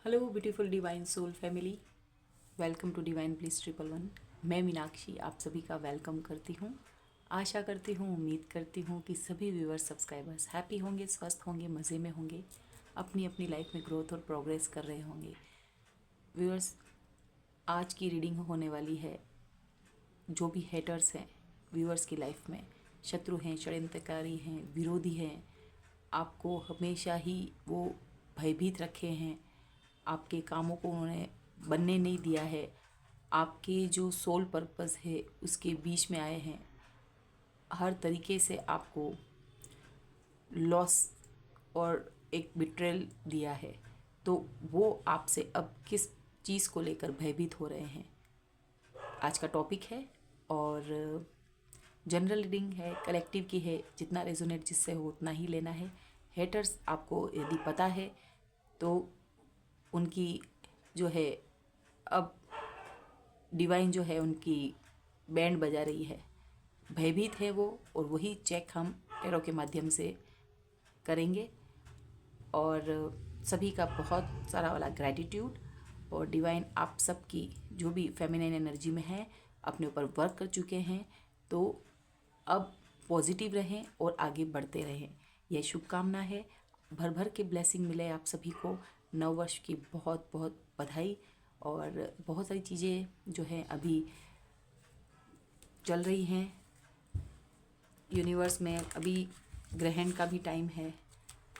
Hello beautiful divine soul family, welcome to divine please 111। मैं मीनाक्षी आप सभी का वेलकम करती हूँ। आशा करती हूँ, उम्मीद करती हूँ कि सभी व्यूअर्स सब्सक्राइबर्स हैप्पी होंगे, स्वस्थ होंगे, मज़े में होंगे, अपनी अपनी लाइफ में ग्रोथ और प्रोग्रेस कर रहे होंगे। व्यूअर्स, आज की रीडिंग होने वाली है। जो भी हेटर्स हैं व्यूअर्स की लाइफ में, शत्रु हैं, षड्यंत्रकारी हैं, विरोधी हैं, आपको हमेशा ही वो भयभीत रखे हैं, आपके कामों को उन्होंने बनने नहीं दिया है, आपके जो सोल पर्पस है उसके बीच में आए हैं, हर तरीके से आपको लॉस और एक बिट्रेल दिया है। तो वो आपसे अब किस चीज़ को लेकर भयभीत हो रहे हैं, आज का टॉपिक है। और जनरल रीडिंग है, कलेक्टिव की है, जितना रेजोनेट जिससे हो उतना ही लेना है। हेटर्स आपको यदि पता है तो उनकी जो है अब डिवाइन जो है उनकी बैंड बजा रही है, भयभीत है वो, और वही चेक हम टैरो के माध्यम से करेंगे। और सभी का बहुत सारा वाला ग्रैटिट्यूड। और डिवाइन आप सबकी जो भी फेमिनिन एनर्जी में है अपने ऊपर वर्क कर चुके हैं, तो अब पॉजिटिव रहें और आगे बढ़ते रहें, यह शुभकामना है। भर भर के ब्लेसिंग मिले आप सभी को। नव वर्ष की बहुत बहुत बधाई। और बहुत सारी चीज़ें जो हैं अभी चल रही हैं यूनिवर्स में। अभी ग्रहण का भी टाइम है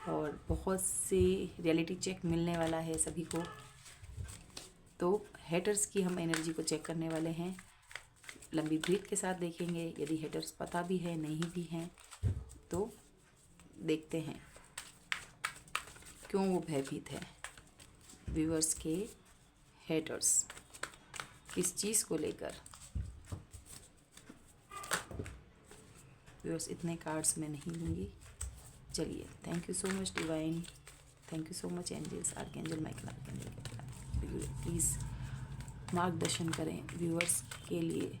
और बहुत से रियलिटी चेक मिलने वाला है सभी को। तो हेटर्स की हम एनर्जी को चेक करने वाले हैं, लंबी ब्रीथ के साथ देखेंगे। यदि हेटर्स पता भी है, नहीं भी हैं, तो देखते हैं क्यों वो भयभीत है। व्यूअर्स के हेटर्स किस चीज़ को लेकर। व्यूअर्स, इतने कार्ड्स मैं नहीं लूँगी। चलिए, thank you so much divine, thank you so much angels, archangel Michael, archangel, please मार्गदर्शन करें व्यूअर्स के लिए।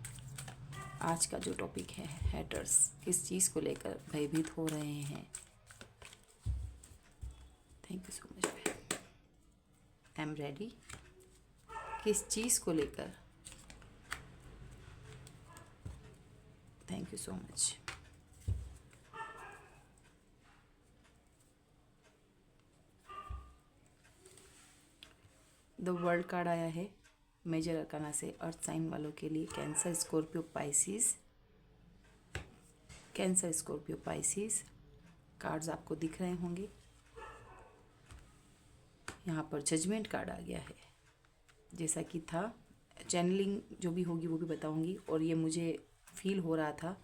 आज का जो टॉपिक है, हेटर्स किस चीज़ को लेकर भयभीत हो रहे हैं। Thank you so much, I am ready. किस चीज़ को लेकर। Thank you so much. The world card आया है मेजर अरकाना से, अर्थ साइन वालों के लिए। Cancer, Scorpio, Pisces. Cancer, Scorpio, Pisces cards आपको दिख रहे होंगे। यहाँ पर जजमेंट कार्ड आ गया है, जैसा कि था। चैनलिंग जो भी होगी वो भी बताऊंगी, और ये मुझे फील हो रहा था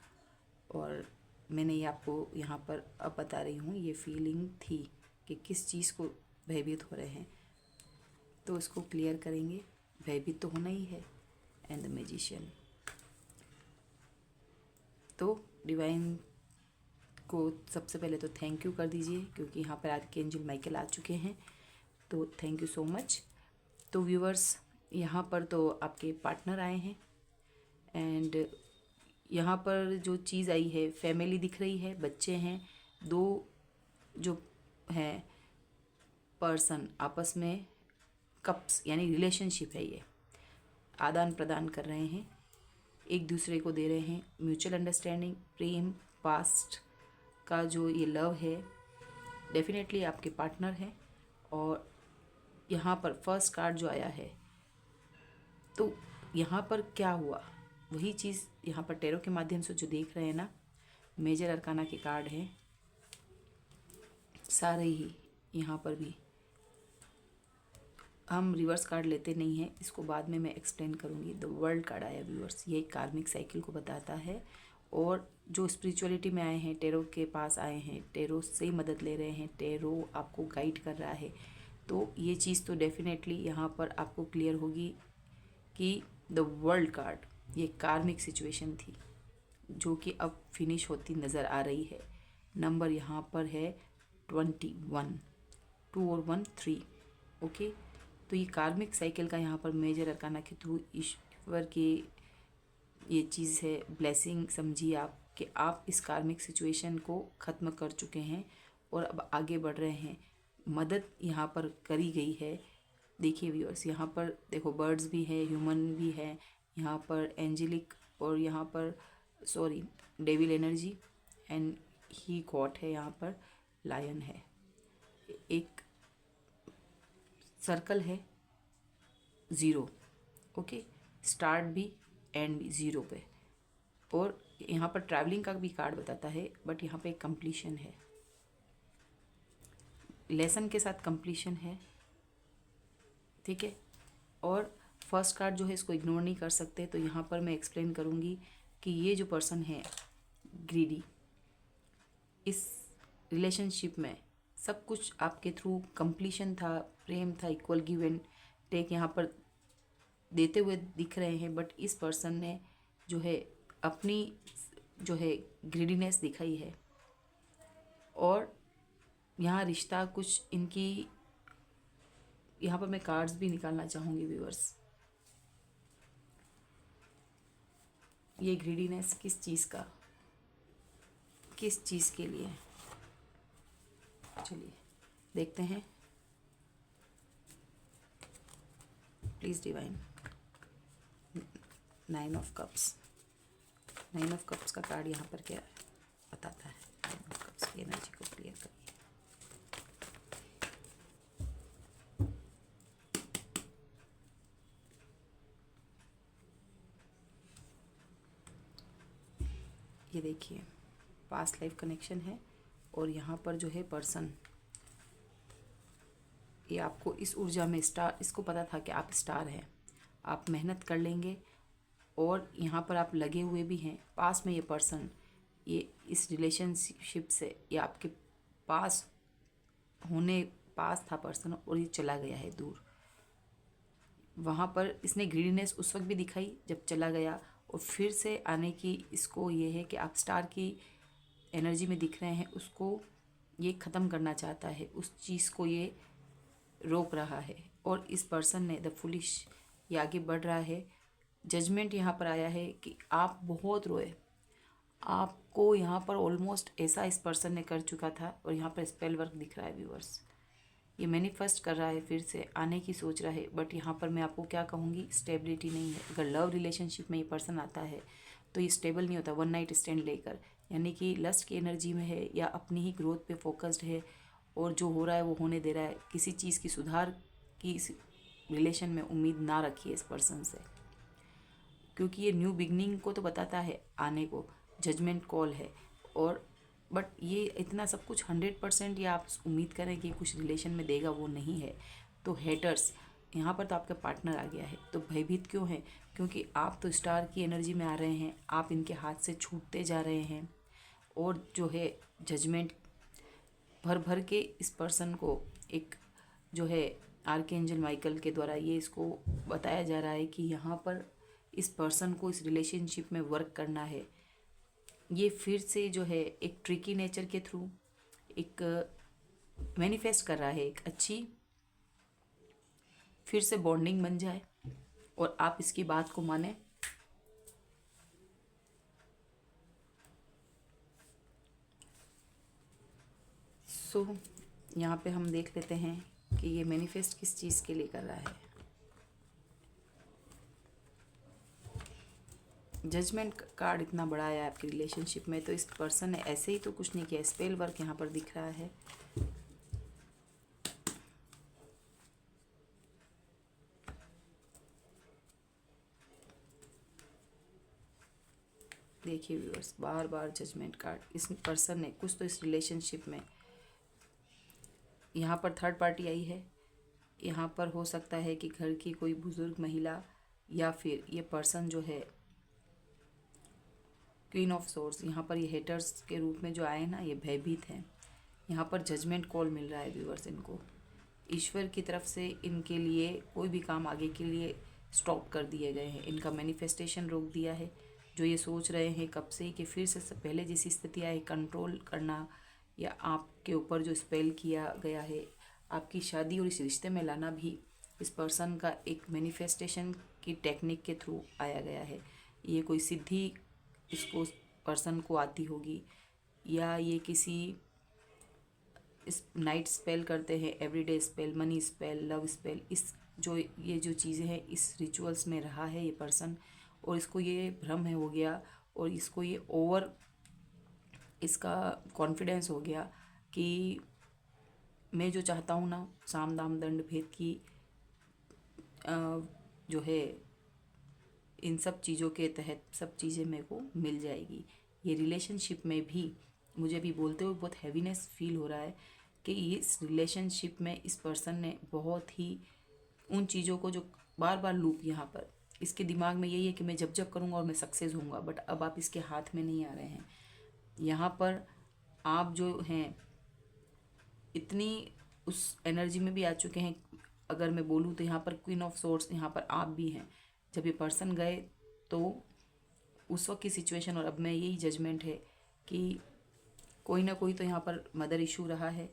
और मैंने ये आपको यहाँ पर अब बता रही हूँ। ये फीलिंग थी कि किस चीज़ को भयभीत हो रहे हैं, तो इसको क्लियर करेंगे। भयभीत तो होना ही है। And the magician. तो डिवाइन को सबसे पहले तो थैंक यू कर दीजिए, क्योंकि यहाँ पर आर्कएंजल माइकल आ चुके हैं, तो थैंक यू सो मच। तो व्यूअर्स, यहाँ पर तो आपके पार्टनर आए हैं, एंड यहाँ पर जो चीज़ आई है, फैमिली दिख रही है, बच्चे हैं, दो जो हैं पर्सन आपस में कप्स यानी रिलेशनशिप है, ये आदान प्रदान कर रहे हैं, एक दूसरे को दे रहे हैं। म्यूचुअल अंडरस्टैंडिंग, प्रेम, पास्ट का जो ये लव है, डेफिनेटली आपके पार्टनर हैं। और यहाँ पर फर्स्ट कार्ड जो आया है, तो यहाँ पर क्या हुआ, वही चीज़ यहाँ पर टैरो के माध्यम से जो देख रहे हैं ना, मेजर अरकाना के कार्ड हैं सारे ही। यहाँ पर भी हम रिवर्स कार्ड लेते नहीं हैं, इसको बाद में मैं एक्सप्लेन करूँगी। द वर्ल्ड कार्ड आया व्यूअर्स, ये कार्मिक साइकिल को बताता है। और जो स्पिरिचुअलिटी में आए हैं, टैरो के पास आए हैं, टैरो से मदद ले रहे हैं, टैरो आपको गाइड कर रहा है, तो ये चीज़ तो डेफिनेटली यहाँ पर आपको क्लियर होगी कि द वर्ल्ड कार्ड ये कार्मिक सिचुएशन थी, जो कि अब फिनिश होती नज़र आ रही है। नंबर यहाँ पर है 21, 2 और 1 3। ओके, तो ये कार्मिक साइकिल का यहाँ पर मेजर अरकाना के थ्रू ईश्वर की ये चीज़ है, ब्लेसिंग समझिए आप, कि आप इस कार्मिक सिचुएशन को ख़त्म कर चुके हैं और अब आगे बढ़ रहे हैं। मदद यहाँ पर करी गई है देखिए व्यूअर्स, यहाँ पर देखो बर्ड्स भी है, ह्यूमन भी है, यहाँ पर एंजेलिक और यहाँ पर sorry devil energy and he got है, यहाँ पर लायन है, एक सर्कल है, ज़ीरो, ओके, स्टार्ट भी एंड भी ज़ीरो पे, और यहाँ पर ट्रैवलिंग का भी कार्ड बताता है, बट यहाँ पे एक कंप्लीशन है, लेसन के साथ कंप्लीशन है, ठीक है। और फर्स्ट कार्ड जो है इसको इग्नोर नहीं कर सकते, तो यहाँ पर मैं एक्सप्लेन करूँगी कि ये जो पर्सन है ग्रीडी, इस रिलेशनशिप में सब कुछ आपके थ्रू कंप्लीशन था, प्रेम था, इक्वल गिव एंड टेक यहाँ पर देते हुए दिख रहे हैं, बट इस पर्सन ने जो है अपनी जो है ग्रीडीनेस दिखाई है, और यहाँ रिश्ता कुछ इनकी, यहाँ पर मैं कार्ड्स भी निकालना चाहूँगी व्यूअर्स। ये ग्रीडीनेस किस चीज़ के लिए, चलिए देखते हैं। Please divine, 9 of cups, 9 of cups का कार्ड यहाँ पर क्या बताता है? 9 ऑफ कप्स की एनर्जी को क्लियर करिए। ये देखिए पास्ट लाइफ कनेक्शन है, और यहाँ पर जो है पर्सन, ये आपको इस ऊर्जा में स्टार, इसको पता था कि आप स्टार हैं, आप मेहनत कर लेंगे, और यहाँ पर आप लगे हुए भी हैं। पास में ये पर्सन, ये इस रिलेशनशिप से ये आपके पास था पर्सन, और ये चला गया है दूर। वहाँ पर इसने ग्रीडीनेस उस वक्त भी दिखाई जब चला गया, और फिर से आने की इसको ये है कि आप स्टार की एनर्जी में दिख रहे हैं, उसको ये ख़त्म करना चाहता है, उस चीज़ को ये रोक रहा है, और इस पर्सन ने द फुलिश, ये आगे बढ़ रहा है। जजमेंट यहाँ पर आया है कि आप बहुत रोए, आपको यहाँ पर ऑलमोस्ट ऐसा इस पर्सन ने कर चुका था, और यहाँ पर स्पेल वर्क दिख रहा है व्यूअर्स। ये मैनिफेस्ट कर रहा है, फिर से आने की सोच रहा है, बट यहाँ पर मैं आपको क्या कहूँगी, स्टेबिलिटी नहीं है। अगर लव रिलेशनशिप में ये पर्सन आता है तो ये स्टेबल नहीं होता, वन नाइट स्टैंड लेकर, यानी कि लस्ट की एनर्जी में है, या अपनी ही ग्रोथ पे फोकस्ड है, और जो हो रहा है वो होने दे रहा है। किसी चीज़ की सुधार की इस रिलेशन में उम्मीद ना रखिए इस पर्सन से, क्योंकि ये न्यू बिगनिंग को तो बताता है आने को, जजमेंट कॉल है, और बट ये इतना सब कुछ 100% या आप उम्मीद करें कि कुछ रिलेशन में देगा, वो नहीं है। तो हेटर्स, यहाँ पर तो आपका पार्टनर आ गया है, तो भयभीत क्यों है? क्योंकि आप तो स्टार की एनर्जी में आ रहे हैं, आप इनके हाथ से छूटते जा रहे हैं, और जो है जजमेंट भर भर के इस पर्सन को एक जो है आर्कएंजल माइकल के द्वारा ये इसको बताया जा रहा है कि यहाँ पर इस पर्सन को इस रिलेशनशिप में वर्क करना है। ये फिर से जो है एक ट्रिकी नेचर के थ्रू एक मैनिफेस्ट कर रहा है, एक अच्छी फिर से बॉन्डिंग बन जाए, और आप इसकी बात को माने। सो यहाँ पे हम देख लेते हैं कि ये मैनिफेस्ट किस चीज़ के लिए कर रहा है। जजमेंट कार्ड इतना बड़ा आया है आपकी रिलेशनशिप में, तो इस पर्सन ने ऐसे ही तो कुछ नहीं किया, स्पेल वर्क यहाँ पर दिख रहा है। देखिए व्यूअर्स, बार बार जजमेंट कार्ड, इस पर्सन ने कुछ तो इस रिलेशनशिप में, यहाँ पर थर्ड पार्टी आई है, यहाँ पर हो सकता है कि घर की कोई बुजुर्ग महिला, या फिर ये पर्सन जो है क्वीन ऑफ सोर्स, यहाँ पर ये हेटर्स के रूप में जो आए ना, ये भयभीत हैं। यहाँ पर जजमेंट कॉल मिल रहा है व्यूअर्स इनको, ईश्वर की तरफ से इनके लिए कोई भी काम आगे के लिए स्टॉप कर दिए गए हैं, इनका मैनिफेस्टेशन रोक दिया है। जो ये सोच रहे हैं कब से कि फिर से पहले जैसी स्थिति आए, कंट्रोल करना, या आपके ऊपर जो स्पेल किया गया है आपकी शादी और इस रिश्ते में लाना, भी इस पर्सन का एक मैनिफेस्टेशन की टेक्निक के थ्रू आया गया है। ये कोई सिद्धि इसको पर्सन को आती होगी, या ये किसी इस नाइट स्पेल करते हैं, everyday spell, money spell, love spell, इस जो ये जो चीज़ें हैं इस रिचुअल्स में रहा है ये पर्सन, और इसको ये भ्रम है हो गया, और इसको ये ओवर इसका कॉन्फिडेंस हो गया कि मैं जो चाहता हूँ ना, साम दाम दंड भेद की जो है इन सब चीज़ों के तहत सब चीज़ें मेरे को मिल जाएगी। ये रिलेशनशिप में भी मुझे भी बोलते हुए बहुत हैवीनेस फील हो रहा है कि इस रिलेशनशिप में इस पर्सन ने बहुत ही उन चीज़ों को जो बार बार लूप यहाँ पर इसके दिमाग में यही है कि मैं जब जब करूँगा और मैं सक्सेस होऊंगा, बट अब आप इसके हाथ में नहीं आ रहे हैं। यहाँ पर आप जो हैं इतनी उस एनर्जी में भी आ चुके हैं। अगर मैं बोलूँ तो यहाँ पर क्वीन ऑफ सोर्ड्स, यहाँ पर आप भी हैं। जब ये पर्सन गए तो उस वक्त की सिचुएशन, और अब मैं यही जजमेंट है कि कोई ना कोई तो यहाँ पर मदर इशू रहा है,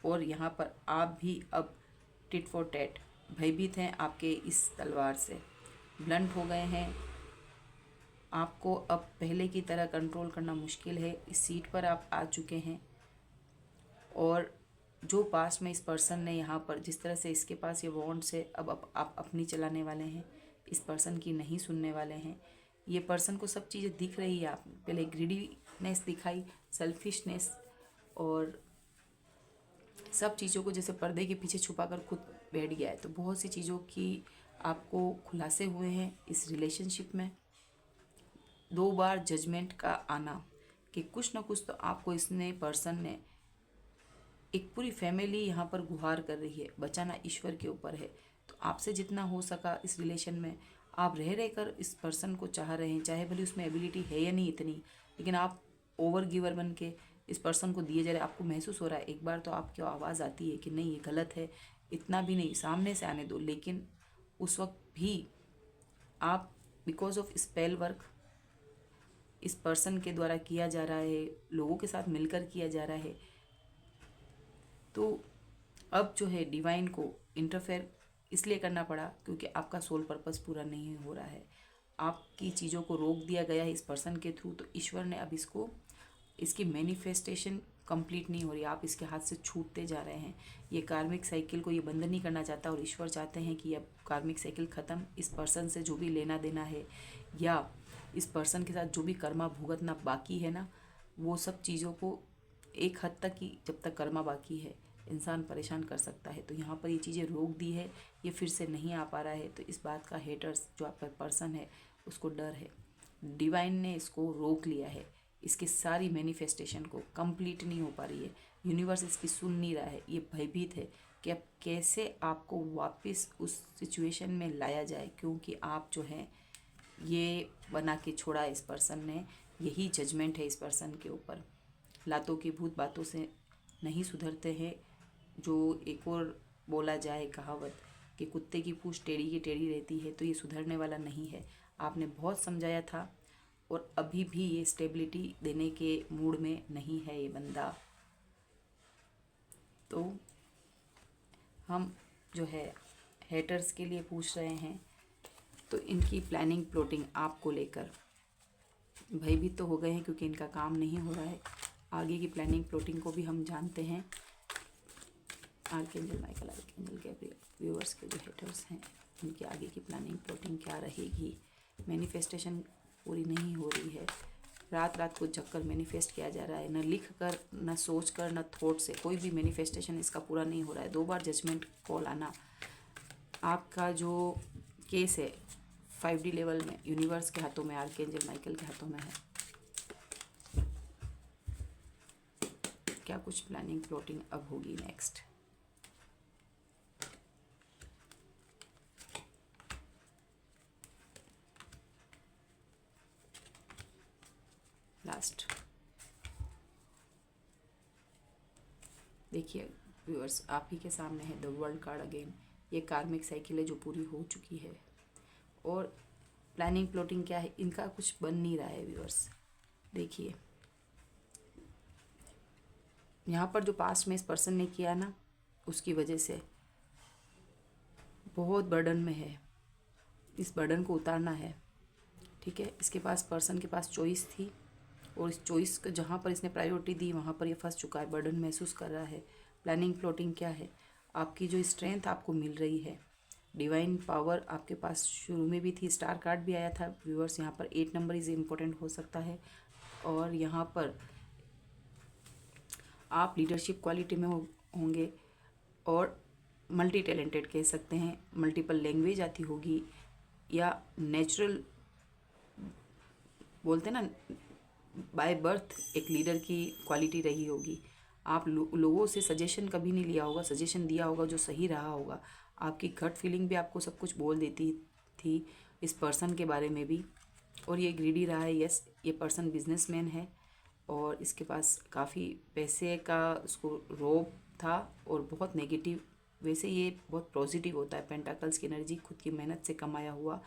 और यहाँ पर आप भी अब टिट फॉर टैट भयभीत हैं आपके इस तलवार से, ब्लंट हो गए हैं। आपको अब पहले की तरह कंट्रोल करना मुश्किल है। इस सीट पर आप आ चुके हैं, और जो पास्ट में इस पर्सन ने यहाँ पर जिस तरह से इसके पास ये वॉन्ट्स है, अब आप अपनी चलाने वाले हैं, इस पर्सन की नहीं सुनने वाले हैं। ये पर्सन को सब चीज़ें दिख रही है। आप पहले ग्रीडीनेस दिखाई, सेल्फिशनेस, और सब चीज़ों को जैसे पर्दे के पीछे छुपा कर खुद बैठ गया है। तो बहुत सी चीज़ों की आपको खुलासे हुए हैं इस रिलेशनशिप में। 2 बार जजमेंट का आना कि कुछ ना कुछ तो आपको इसने पर्सन ने, एक पूरी फैमिली यहाँ पर गुहार कर रही है, बचाना ईश्वर के ऊपर है। तो आपसे जितना हो सका इस रिलेशन में आप रह कर इस पर्सन को चाह रहे हैं, चाहे भले उसमें एबिलिटी है या नहीं इतनी, लेकिन आप ओवर गिवर बन के इस पर्सन को दिए जा रहे। आपको महसूस हो रहा है, एक बार तो आपकी आवाज़ आती है कि नहीं ये गलत है, इतना भी नहीं, सामने से आने दो। लेकिन उस वक्त भी आप बिकॉज ऑफ स्पेल वर्क इस पर्सन के द्वारा किया जा रहा है, लोगों के साथ मिलकर किया जा रहा है, तो अब जो है डिवाइन को इंटरफेयर इसलिए करना पड़ा क्योंकि आपका सोल पर्पस पूरा नहीं हो रहा है। आपकी चीज़ों को रोक दिया गया है इस पर्सन के थ्रू। तो ईश्वर ने अब इसको, इसकी मैनिफेस्टेशन कंप्लीट नहीं हो रही, आप इसके हाथ से छूटते जा रहे हैं। ये कार्मिक साइकिल को ये बंद नहीं करना चाहता, और ईश्वर चाहते हैं कि अब कार्मिक साइकिल ख़त्म। इस पर्सन से जो भी लेना देना है, या इस पर्सन के साथ जो भी कर्मा भुगतना बाकी है ना, वो सब चीज़ों को एक हद तक ही, जब तक कर्मा बाकी है इंसान परेशान कर सकता है। तो यहाँ पर ये चीज़ें रोक दी है, ये फिर से नहीं आ पा रहा है। तो इस बात का हेटर्स जो आपका पर्सन है उसको डर है। डिवाइन ने इसको रोक लिया है, इसकी सारी मैनिफेस्टेशन को कंप्लीट नहीं हो पा रही है। यूनिवर्स इसकी सुन नहीं रहा है, ये भयभीत है कि अब कैसे आपको वापस उस सिचुएशन में लाया जाए, क्योंकि आप जो हैं ये बना के छोड़ा इस पर्सन ने। यही जजमेंट है इस पर्सन के ऊपर। लातों के भूत बातों से नहीं सुधरते हैं। जो एक और बोला जाए कहावत कि कुत्ते की पूंछ टेढ़ी की टेढ़ी रहती है, तो ये सुधरने वाला नहीं है। आपने बहुत समझाया था, और अभी भी ये स्टेबिलिटी देने के मूड में नहीं है ये बंदा। तो हम जो है हेटर्स के लिए पूछ रहे हैं, तो इनकी प्लानिंग प्लॉटिंग आपको लेकर भयभीत तो हो गए हैं क्योंकि इनका काम नहीं हो रहा है। आगे की प्लानिंग प्लॉटिंग को भी हम जानते हैं। Archangel Michael, archangel Gabriel, viewers के जो हेटर्स हैं उनकी आगे की प्लानिंग प्लॉटिंग क्या रहेगी। मैनिफेस्टेशन पूरी नहीं हो रही है, रात रात को जगकर मैनिफेस्ट किया जा रहा है, न लिख कर, न सोच कर, न थॉट से, कोई भी मैनिफेस्टेशन इसका पूरा नहीं हो रहा है। 2 बार जजमेंट कॉल आना। आपका जो केस है 5D लेवल में यूनिवर्स के हाथों में, आर्कएंजल माइकल के हाथों में है। क्या कुछ प्लानिंग प्लॉटिंग अब होगी नेक्स्ट। लास्ट देखिए व्यूअर्स, आप ही के सामने है द वर्ल्ड कार्ड अगेन। ये कार्मिक साइकिल है जो पूरी हो चुकी है, और प्लानिंग प्लॉटिंग क्या है, इनका कुछ बन नहीं रहा है व्यूअर्स। देखिए यहाँ पर जो पास्ट में इस पर्सन ने किया ना, उसकी वजह से बहुत बर्डन में है। इस बर्डन को उतारना है, ठीक है। इसके पास, पर्सन के पास चॉइस थी, और इस चॉइस को जहाँ पर इसने प्रायोरिटी दी वहाँ पर ये फंस चुका है, बर्डन महसूस कर रहा है। प्लानिंग प्लॉटिंग क्या है, आपकी जो स्ट्रेंथ आपको मिल रही है, डिवाइन पावर आपके पास शुरू में भी थी, स्टार कार्ड भी आया था व्यूअर्स। यहाँ पर 8 नंबर इज़ इम्पोर्टेंट हो सकता है। और यहाँ पर आप लीडरशिप क्वालिटी में होंगे और मल्टी टैलेंटेड कह सकते हैं, मल्टीपल लैंग्वेज आती होगी, या नेचुरल बोलते ना बाय बर्थ एक लीडर की क्वालिटी रही होगी। आप लोगों से सजेशन कभी नहीं लिया होगा, सजेशन दिया होगा जो सही रहा होगा। आपकी गट फीलिंग भी आपको सब कुछ बोल देती थी इस पर्सन के बारे में भी। और ये ग्रीडी रहा है, यस ये पर्सन बिजनेसमैन है और इसके पास काफ़ी पैसे का उसको रोब था और बहुत नेगेटिव। वैसे ये बहुत पॉजिटिव होता है, पेंटाकल्स की एनर्जी खुद की मेहनत से कमाया हुआ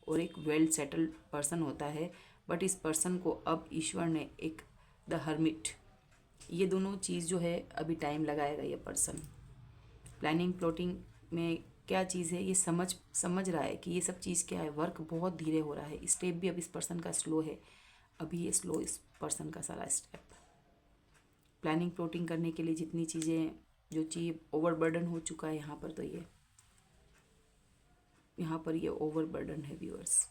और एक वेल सेटल्ड पर्सन होता है। बट इस पर्सन को अब ईश्वर ने एक द हर्मिट, ये दोनों चीज़ जो है अभी टाइम लगाएगा। ये पर्सन प्लानिंग प्लॉटिंग में क्या चीज़ है ये समझ रहा है कि ये सब चीज़ क्या है। वर्क बहुत धीरे हो रहा है, स्टेप भी अब इस पर्सन का स्लो है। अभी ये स्लो इस पर्सन का सारा स्टेप। प्लानिंग प्लॉटिंग करने के लिए जितनी चीज़ें जो चीज़ ओवरबर्डन हो चुका है यहाँ पर, तो ये यहाँ पर ये ओवरबर्डन है व्यूअर्स।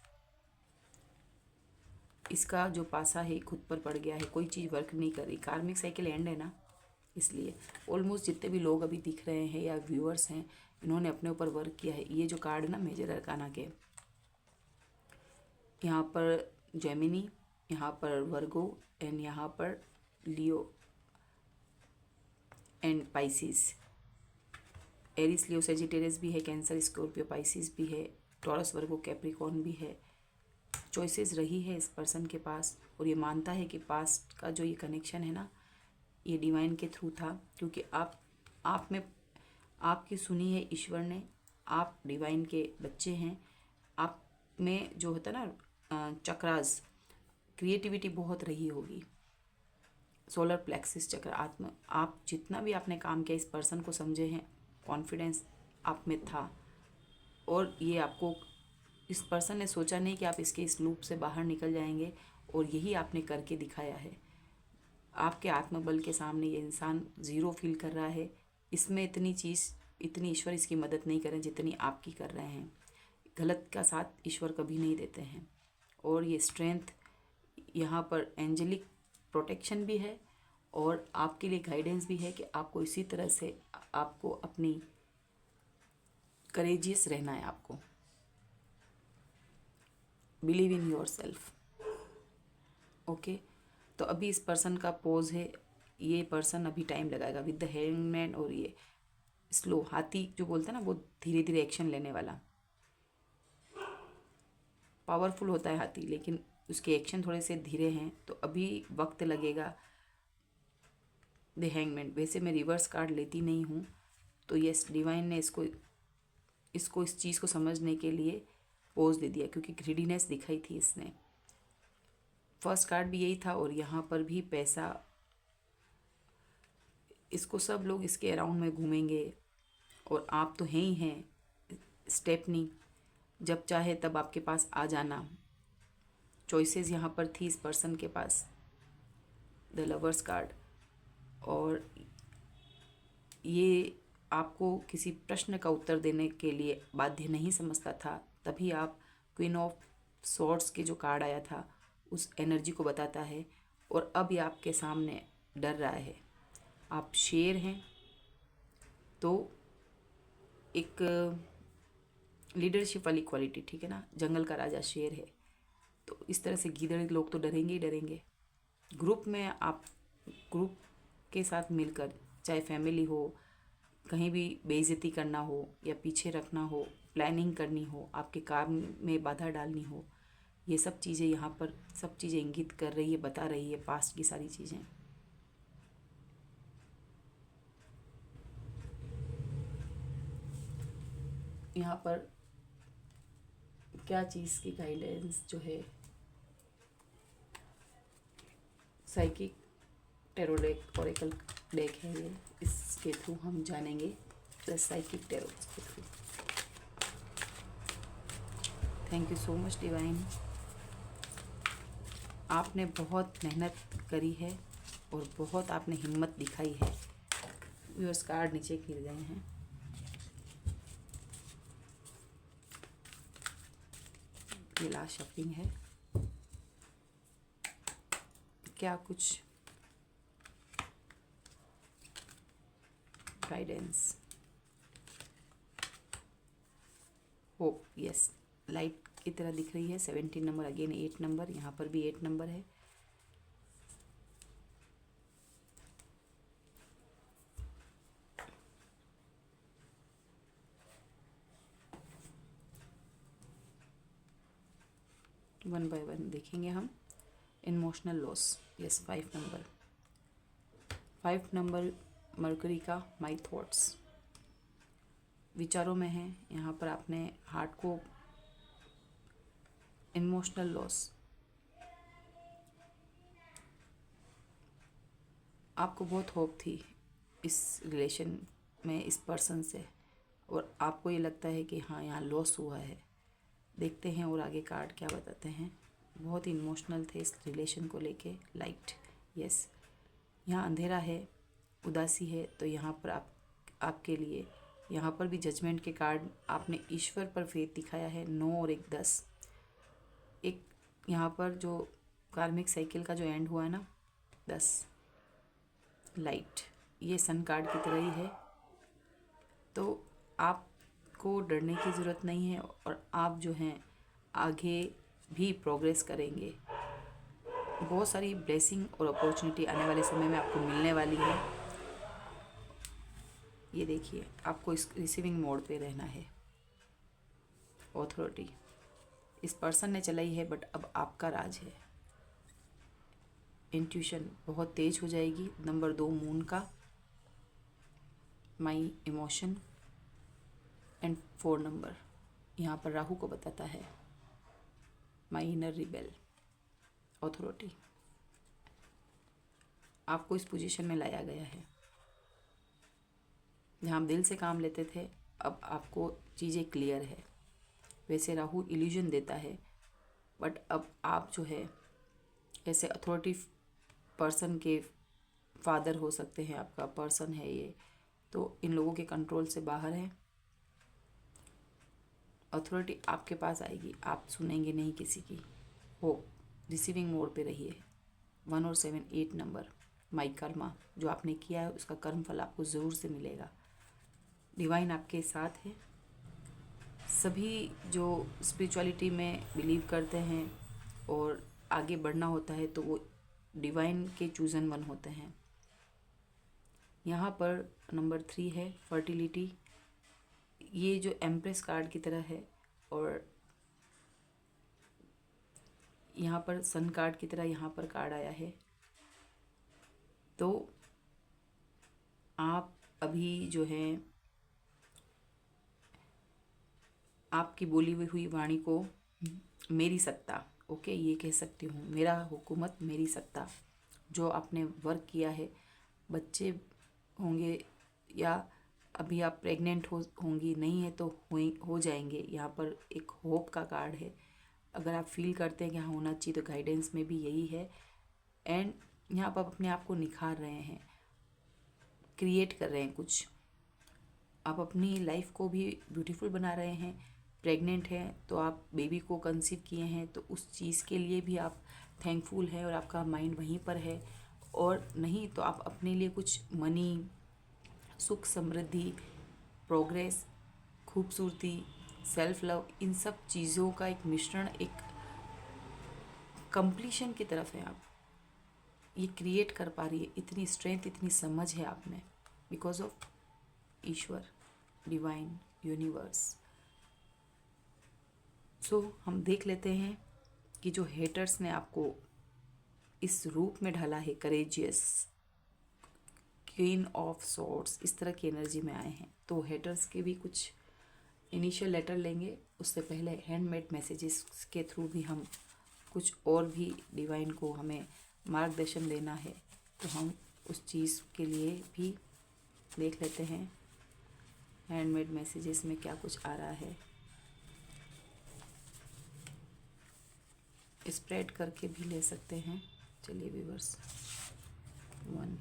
इसका जो पासा है खुद पर पड़ गया है, कोई चीज़ वर्क नहीं कर रही। कार्मिक साइकिल एंड है ना, इसलिए ऑलमोस्ट जितने भी लोग अभी दिख रहे हैं या व्यूअर्स हैं, इन्होंने अपने ऊपर वर्क किया है। ये जो कार्ड ना मेजर अरकाना के, यहाँ पर जेमिनी, यहाँ पर वर्गो एंड यहाँ पर Leo and Pisces. Aries Leo Sagittarius भी है, कैंसर स्कॉर्पियो पाइसिस भी है, टॉरस वर्गो कैप्रिकॉर्न भी है। चॉइसेस रही है इस पर्सन के पास और ये मानता है कि पास्ट का जो ये कनेक्शन है ना, ये डिवाइन के थ्रू था, क्योंकि आप में आपकी सुनी है ईश्वर ने। आप डिवाइन के बच्चे हैं। आप में जो होता है ना चक्रास, क्रिएटिविटी बहुत रही होगी। सोलर प्लेक्सिस चक्र, आत्मा, आप जितना भी आपने काम किया इस पर्सन को समझे हैं, कॉन्फिडेंस आप में था। और ये आपको इस पर्सन ने सोचा नहीं कि आप इसके इस लूप से बाहर निकल जाएंगे, और यही आपने करके दिखाया है। आपके आत्मबल के सामने ये इंसान ज़ीरो फील कर रहा है। इसमें इतनी ईश्वर इसकी मदद नहीं करें जितनी आपकी कर रहे हैं। गलत का साथ ईश्वर कभी नहीं देते हैं। और ये स्ट्रेंथ यहाँ पर एंजेलिक प्रोटेक्शन भी है और आपके लिए गाइडेंस भी है कि आपको इसी तरह से आपको अपनी करेजियस रहना है। आपको believe in your self. Okay, तो अभी इस पर्सन का पोज है, ये पर्सन अभी टाइम लगाएगा विद द हैंगमैन। और ये स्लो हाथी जो बोलते हैं ना, वो धीरे धीरे एक्शन लेने वाला। पावरफुल होता है हाथी, लेकिन उसके एक्शन थोड़े से धीरे हैं, तो अभी वक्त लगेगा। द हैंगमैन, वैसे मैं रिवर्स कार्ड लेती नहीं हूँ, तो यस डिवाइन ने इसको इस चीज़ को समझने के लिए पोज दे दिया, क्योंकि ग्रीडीनेस दिखाई थी इसने। फर्स्ट कार्ड भी यही था और यहाँ पर भी पैसा, इसको सब लोग इसके अराउंड में घूमेंगे और आप तो हैं ही हैं स्टेपनी, जब चाहे तब आपके पास आ जाना। चॉइसेस यहाँ पर थी इस पर्सन के पास, द लवर्स कार्ड। और ये आपको किसी प्रश्न का उत्तर देने के लिए बाध्य नहीं समझता था, तभी आप क्वीन ऑफ सॉर्ड्स के जो कार्ड आया था उस एनर्जी को बताता है। और अब ये आपके सामने डर रहा है। आप शेर हैं, तो एक लीडरशिप वाली क्वालिटी, ठीक है ना, जंगल का राजा शेर है, तो इस तरह से गीदड़ लोग तो डरेंगे ही डरेंगे। ग्रुप में आप ग्रुप के साथ मिलकर, चाहे फैमिली हो, कहीं भी बेइज्जती करना हो या पीछे रखना हो, प्लानिंग करनी हो, आपके काम में बाधा डालनी हो, ये सब चीज़ें यहाँ पर सब चीज़ें इंगित कर रही है, बता रही है पास्ट की सारी चीज़ें। यहाँ पर क्या चीज़ की गाइडेंस जो है, psychic tarot deck, Oracle deck है ये, इसके थ्रू हम जानेंगे, प्लस साइकिक टैरो के through. Thank you so much divine, आपने बहुत मेहनत करी है और बहुत आपने हिम्मत दिखाई है। व्यूअर्स कार्ड नीचे गिर गए हैं। ये लास्ट शफलिंग है। क्या कुछ गाइडेंस, होप, यस, लाइट की तरह दिख रही है। 17 नंबर, अगेन 8 नंबर, यहाँ पर भी 8 नंबर है। वन बाय वन देखेंगे हम। Emotional loss, yes, 5 number. 5 number mercury का माई थॉट्स, विचारों में है। यहाँ पर आपने हार्ट को, इमोशनल लॉस, आपको बहुत होप थी इस रिलेशन में, इस पर्सन से, और आपको ये लगता है कि हाँ यहाँ लॉस हुआ है। देखते हैं और आगे कार्ड क्या बताते हैं। बहुत इमोशनल थे इस रिलेशन को लेके। लाइट, यस, यहाँ अंधेरा है, उदासी है, तो यहाँ पर आपके लिए यहाँ पर भी जजमेंट के कार्ड, आपने ईश्वर पर फेथ दिखाया है। 9 और 1 10, एक यहाँ पर जो कार्मिक साइकिल का जो एंड हुआ है ना, 10। लाइट, ये सन कार्ड की तरह ही है। तो आपको डरने की ज़रूरत नहीं है और आप जो हैं आगे भी प्रोग्रेस करेंगे। बहुत सारी ब्लेसिंग और अपॉर्चुनिटी आने वाले समय में आपको मिलने वाली है। ये देखिए, आपको इस रिसीविंग मोड पे रहना है। ऑथोरिटी इस पर्सन ने चलाई है, बट अब आपका राज है। इंट्यूशन बहुत तेज हो जाएगी। नंबर 2 मून का, माई इमोशन, एंड 4 नंबर यहाँ पर राहु को बताता है, माई इनर रिबेल। ऑथोरिटी, आपको इस पोजीशन में लाया गया है जहाँ आप दिल से काम लेते थे। अब आपको चीज़ें क्लियर है। वैसे राहु इल्यूजन देता है, बट अब आप जो है ऐसे अथॉरिटी पर्सन के फादर हो सकते हैं, आपका पर्सन है ये, तो इन लोगों के कंट्रोल से बाहर है। अथॉरिटी आपके पास आएगी, आप सुनेंगे नहीं किसी की। हो रिसीविंग मोड पे रहिए। 1 और 7 8 नंबर, माई कर्मा, जो आपने किया है उसका कर्म फल आपको ज़रूर से मिलेगा। डिवाइन आपके साथ है। सभी जो स्पिरिचुअलिटी में बिलीव करते हैं और आगे बढ़ना होता है, तो वो डिवाइन के चूजन वन होते हैं। यहाँ पर नंबर 3 है, फर्टिलिटी। ये जो एम्प्रेस कार्ड की तरह है, और यहाँ पर सन कार्ड की तरह यहाँ पर कार्ड आया है। तो आप अभी जो है आपकी बोली हुई वाणी को मेरी सत्ता, ओके, ये कह सकती हूँ, मेरा हुकूमत मेरी सत्ता। जो आपने वर्क किया है, बच्चे होंगे या अभी आप प्रेग्नेंट होंगी, नहीं है तो हो जाएंगे। यहाँ पर एक होप का कार्ड है। अगर आप फील करते हैं कि हाँ होना चाहिए, तो गाइडेंस में भी यही है। एंड यहाँ पर आप अपने आप को निखार रहे हैं, क्रिएट कर रहे हैं कुछ। आप अपनी लाइफ को भी ब्यूटीफुल बना रहे हैं। प्रेग्नेंट हैं तो आप बेबी को कंसीव किए हैं, तो उस चीज़ के लिए भी आप थैंकफुल हैं और आपका माइंड वहीं पर है। और नहीं तो आप अपने लिए कुछ मनी, सुख, समृद्धि, प्रोग्रेस, खूबसूरती, सेल्फ लव, इन सब चीज़ों का एक मिश्रण, एक कंप्लीशन की तरफ है। आप ये क्रिएट कर पा रही है। इतनी स्ट्रेंथ, इतनी समझ है आप में, बिकॉज ऑफ ईश्वर, डिवाइन, यूनिवर्स। सो हम देख लेते हैं कि जो हेटर्स ने आपको इस रूप में ढाला है, करेजियस, क्वीन ऑफ सॉर्ड्स, इस तरह की एनर्जी में आए हैं, तो हेटर्स के भी कुछ इनिशियल लेटर लेंगे। उससे पहले हैंडमेड मैसेजेस के थ्रू भी हम कुछ और भी डिवाइन को हमें मार्गदर्शन देना है, तो हम उस चीज़ के लिए भी देख लेते हैं हैंडमेड मैसेजेस में क्या कुछ आ रहा है। स्प्रेड करके भी ले सकते हैं। चलिए व्यूअर्स, 1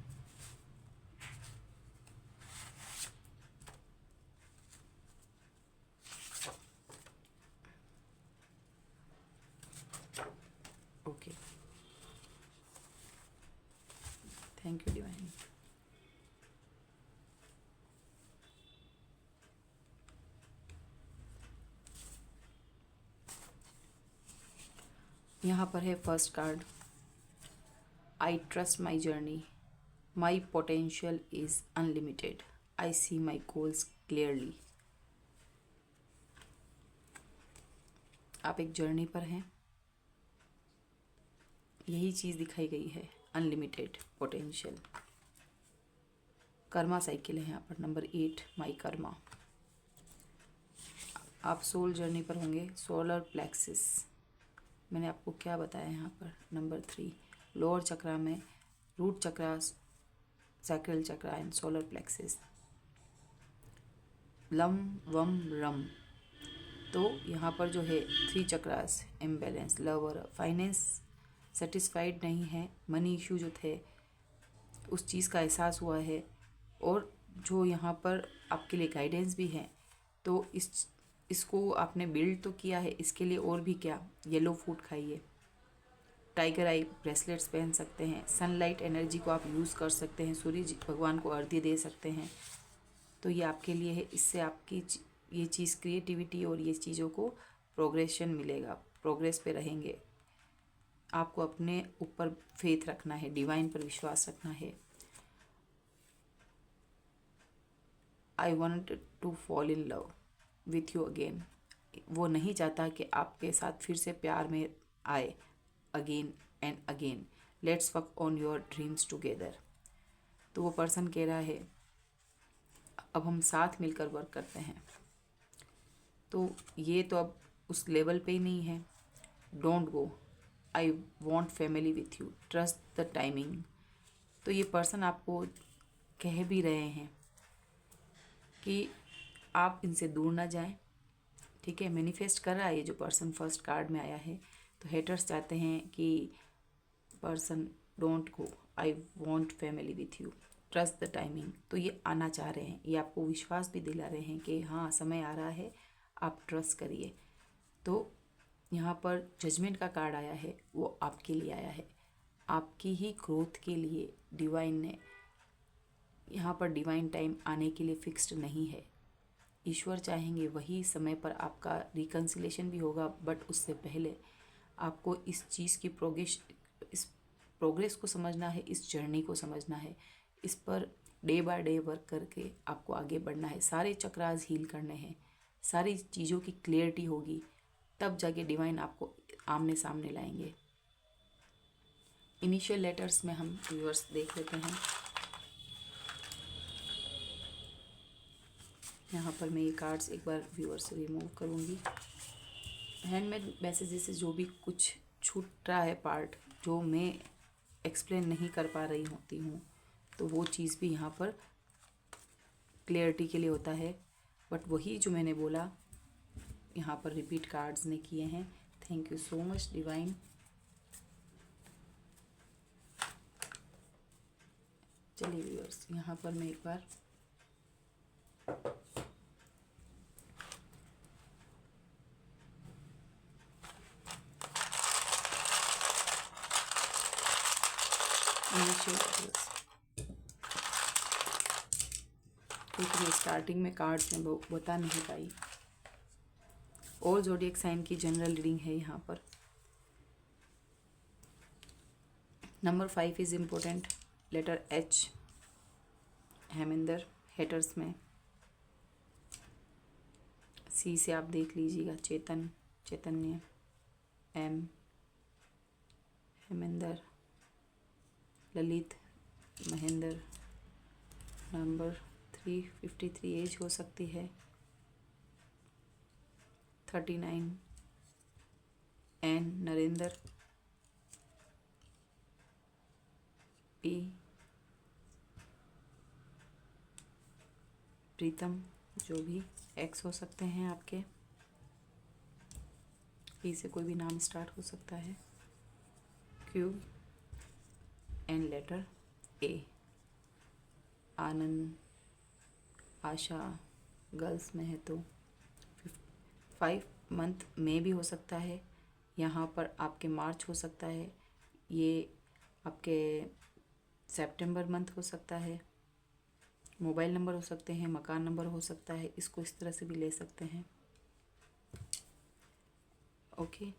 2 थैंक यू डिवाइन। यहाँ पर है first card, I trust my journey, my potential is unlimited, I see my goals clearly. आप एक जर्नी पर हैं, यही चीज़ दिखाई गई है, अनलिमिटेड पोटेंशियल। कर्मा साइकिल है यहाँ पर, नंबर 8 माई कर्मा। आप सोल जर्नी पर होंगे, सोलर प्लेक्सिस। मैंने आपको क्या बताया यहाँ पर, नंबर 3 लोअर चक्रा में root chakra, sacral chakra and solar plexus. लम वम रम, तो यहाँ पर जो है 3 चक्रास, इम्बैलेंस, लव और फाइनेंस सेटिस्फाइड नहीं है, मनी इशू जो थे उस चीज़ का एहसास हुआ है, और जो यहाँ पर आपके लिए गाइडेंस भी है, तो इसको आपने बिल्ड तो किया है, इसके लिए और भी क्या, येलो फूड खाइए, टाइगर आई ब्रेसलेट्स पहन सकते हैं, सनलाइट एनर्जी को आप यूज़ कर सकते हैं, सूर्य जी भगवान को अर्घ्य दे सकते हैं, तो ये आपके लिए है। इससे आपकी ये चीज़ क्रिएटिविटी और ये चीज़ों को प्रोग्रेशन मिलेगा, प्रोग्रेस पे रहेंगे। आपको अपने ऊपर फेथ रखना है, डिवाइन पर विश्वास रखना है। I want to fall in love with you again, वो नहीं चाहता कि आपके साथ फिर से प्यार में आए, again and again, let's work on your dreams together. तो वो पर्सन कह रहा है अब हम साथ मिलकर वर्क करते हैं, तो ये तो अब उस लेवल पे ही नहीं है। Don't go, I want family with you, trust the timing. तो ये पर्सन आपको कह भी रहे हैं कि आप इनसे दूर ना जाएं, ठीक है। मैनिफेस्ट कर रहा है ये जो पर्सन फर्स्ट कार्ड में आया है। तो हेटर्स चाहते हैं कि person don't go, I want family with you, trust the timing. तो ये आना चाह रहे हैं, ये आपको विश्वास भी दिला रहे हैं कि हाँ समय आ रहा है, आप ट्रस्ट करिए। तो यहाँ पर जजमेंट का कार्ड आया है, वो आपके लिए आया है, आपकी ही ग्रोथ के लिए। डिवाइन ने यहाँ पर डिवाइन टाइम आने के लिए फिक्स्ड नहीं है, ईश्वर चाहेंगे वही समय पर आपका रिकन्सिलेशन भी होगा, बट उससे पहले आपको इस चीज़ की प्रोग्रेस को समझना है, इस जर्नी को समझना है, इस per day by day work करके आपको आगे बढ़ना है। सारे चक्रास हील करने हैं, सारी चीज़ों की क्लियरिटी होगी, तब जाके डिवाइन आपको आमने सामने लाएंगे। इनिशियल लेटर्स में हम व्यूअर्स देख लेते हैं। यहाँ पर मैं ये कार्ड्स एक बार व्यूअर से रिमूव करूँगी। हैंडमेड मैसेजेस से जो भी कुछ छूट रहा है पार्ट, जो मैं एक्सप्लेन नहीं कर पा रही होती हूँ, तो वो चीज़ भी यहाँ पर क्लियरिटी के लिए होता है। बट वही जो मैंने बोला यहाँ पर रिपीट कार्ड्स ने किए हैं। Thank you so much divine. चलिए व्यूअर्स, यहाँ पर मैं एक बार क्योंकि मैं स्टार्टिंग में कार्ड्स में बता नहीं पाई। और ज़ोडिएक साइन की जनरल रीडिंग है यहाँ पर। Number 5 is important, letter H, Hemendra. हेटर्स में C से आप देख लीजिएगा, Chetan, Chaitanya, M, Hemendra, Lalit, Mahendra. Number 353 age हो सकती है, 39 N, नरेंद्र, P, प्रीतम, जो भी X हो सकते हैं आपके। P से कोई भी नाम स्टार्ट हो सकता है, Q and later A, Anand, Asha, girls में है तो 5 मंथ में भी हो सकता है। यहाँ पर आपके मार्च हो सकता है, ये आपके सितंबर मंथ हो सकता है, मोबाइल नंबर हो सकते हैं, मकान नंबर हो सकता है, इसको इस तरह से भी ले सकते हैं। ओके,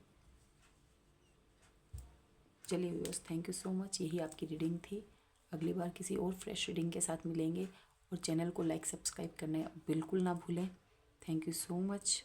चलिए viewers, thank you so much. यही आपकी रीडिंग थी। अगली बार किसी और फ्रेश रीडिंग के साथ मिलेंगे, और चैनल को लाइक सब्सक्राइब करना बिल्कुल ना भूलें। Thank you so much.